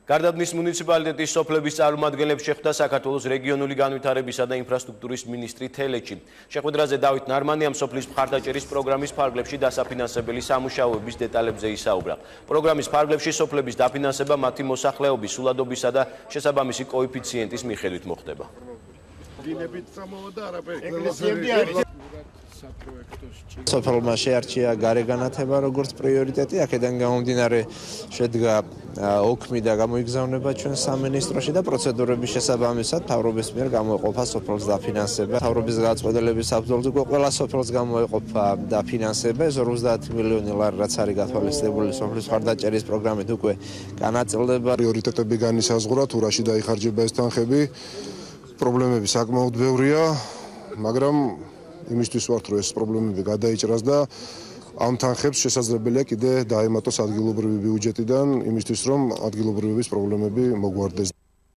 გარდაბნის მუნიციპალიტეტის სოფლების წარმომადგენლებს შეხვდა საქართველოს რეგიონული განვითარებისა და ინფრასტრუქტურის მინისტრი თელეჩი. შეხვედრაზე დავით ნარმანიამ სოფლის მხარდაჭერის პროგრამის ფარგლებში დასაფინანსებელი სამუშაოების დეტალებზე ისაუბრა. პროგრამის ფარგლებში სოფლების დაფინანსება მათი მოსახლეობის სულადობისა და შესაბამისი კოეფიციენტის მიხედვით მოხდება. სოფელმა შეარჩია გარე განათება როგორც პრიორიტეტი, აქედან გამომდინარე შედგა ოქმი და გამოიგზავნება ჩვენ სამინისტროში და პროცედურების შესაბამისად მთავრობის მიერ გამოეყოფა სოფლის დაფინანსება. მთავრობის გადაწყვეტილების საფუძველზე ყველა სოფელს გამოეყოფა დაფინანსება 50 მილიონი ლარი, რაც არის გათვალისწინებული სოფლის მხარდაჭერის პროგრამით უკვე განაწილდება. პრიორიტეტები განისაზღვრა, თუ რაში დაიხარჯება ეს თანხები. პრობლემები საკმაოდ ბევრია, მაგრამ იმისთვის ვართ, რომ ეს პრობლემები გადაიჭრას და ამ თანხებს შესაძლებელია კიდე დაემატოს ადგილობრივი ბიუჯეტიდან, იმისთვის რომ ადგილობრივების პრობლემები მოგვარდეს.